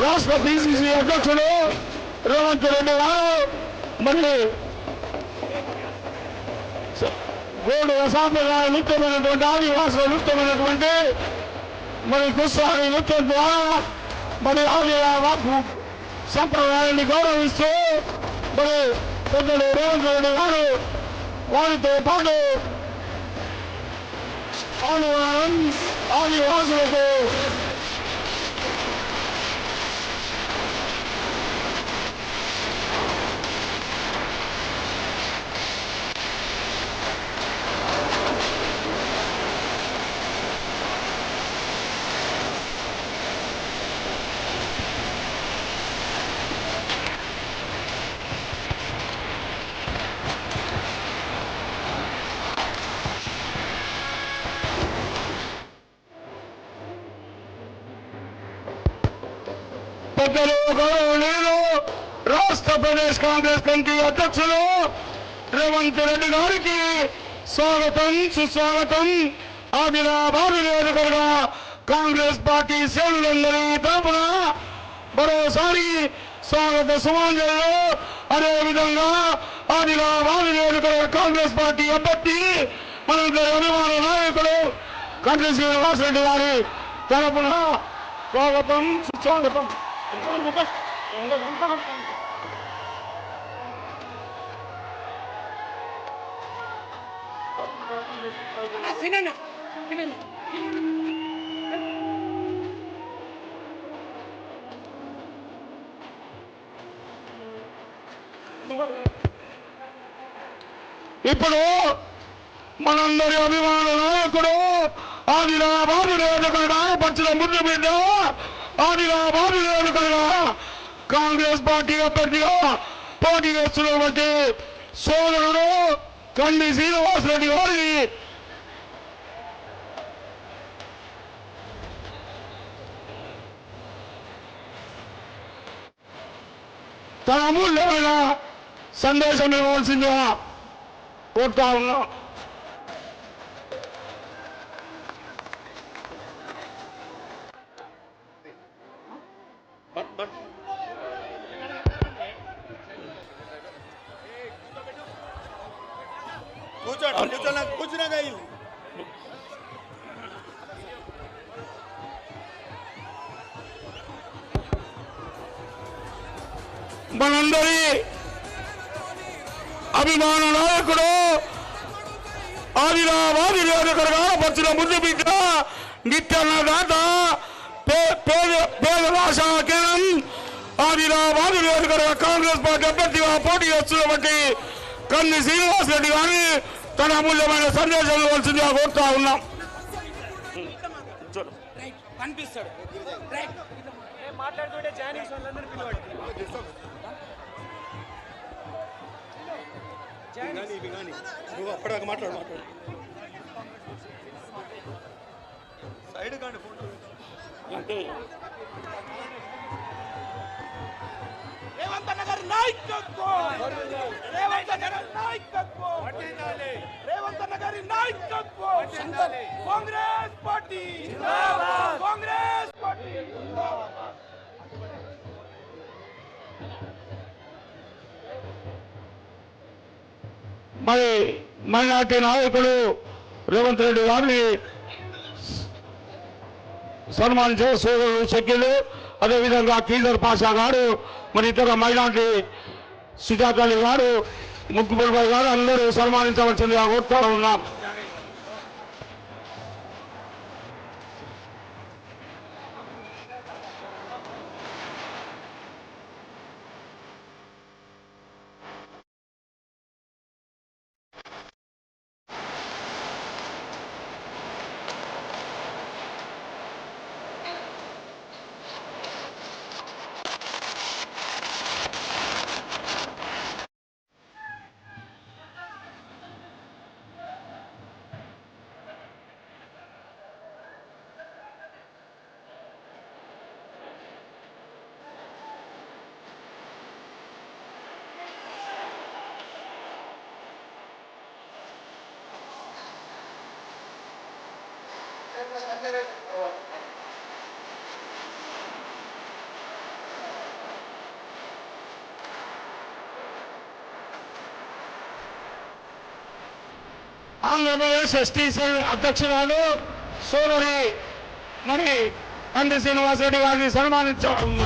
రాష్ట్ర పిసిసి అధ్యక్షుడు రేవంత్ రెడ్డి గారు మరి గోడు సాంప్రదాయ నృత్యమైనటువంటి ఆదివాసుల నృత్యమైనటువంటి మరి కుస్సారి నృత్యం ద్వారా మరి ఆదివాసు సంప్రదాయాన్ని గౌరవిస్తూ మరి పెద్దలు రేవంత్ రెడ్డి గారు వారితో పాటు ఆదివాసులకు పెద్దలు గౌరవనీయులు రాష్ట్ర ప్రదేశ్ కాంగ్రెస్ కమిటీ అధ్యక్షులు రేవంత్ రెడ్డి గారికి స్వాగతం సుస్వాగతం. ఆదిలాబాద్ నియోజకవర్గ కాంగ్రెస్ పార్టీ శ్రేణులందరి తరఫున మరోసారి స్వాగత సుమాంజలు. అదేవిధంగా ఆదిలాబాద్ నియోజకవర్గ కాంగ్రెస్ పార్టీ అభ్యర్థి మనందరి అభిమాన నాయకులు కంటి శ్రీనివాసరెడ్డి గారి తరఫున స్వాగతం సుస్వాగతం. ఇప్పుడు మనందరి అభిమాన నాయకుడు ఆదిలాబాద్ నియోజకవర్గ పచ్చిన ముద్దు బిడ్డ ఆదిలాబాద్ నియోజకవర్గ కాంగ్రెస్ పార్టీ అభ్యర్థిగా పోటీ చేస్తున్నటువంటి సోదరుడు కండి శ్రీనివాసరెడ్డి గారి తన అమూల్యమైన సందేశం ఇవ్వవలసిందిగా కోరుతా ఉన్నాం. మనందరి అభిమాన నాయకుడు ఆదిలాబాద్ నియోజకవర్గ పచ్చిన ముద్దు బిడ్డ నిత్యాన్నదాత పేద భాషా కేంద్రం ఆదిలాబాద్ నియోజకవర్గ కాంగ్రెస్ పార్టీ అభ్యర్థిగా పోటీ చేస్తున్నటువంటి కంది శ్రీనివాసరెడ్డి గారిని తన అమూల్యమైన సందేశం ఇవ్వాల్సిందిగా కోరుతా ఉన్నాం. అప్పటిదాకా మాట్లాడు సైడ్ కాండి ఫోటో. రేవంత్ అన్న గారి నాయకత్వం, రేవంత్ అన్న గారి నాయకత్వం, రేవంత్ అన్న గారి నాయకత్వం. కాంగ్రెస్ పార్టీ జిందాబాద్, కాంగ్రెస్ పార్టీ జిందాబాద్. మరి మైనార్టీ నాయకుడు రేవంత్ రెడ్డి గారిని సన్మానించే సోదరుడు షకీలు, అదేవిధంగా కీదర్ పాషా గారు, మరి ఇతర మైనార్టీ సుజాత అలీ గారు, ముక్కుపూర్ భాయ్ గారు అందరూ సన్మానించవలసిందిగా కోరుతా ఉన్నాం. ఆంధ్రప్రదేశ్ ఎస్టీ సెల్ అధ్యక్షురాలు సోదరి మరి కంది శ్రీనివాసరెడ్డి గారిని సన్మానించారు.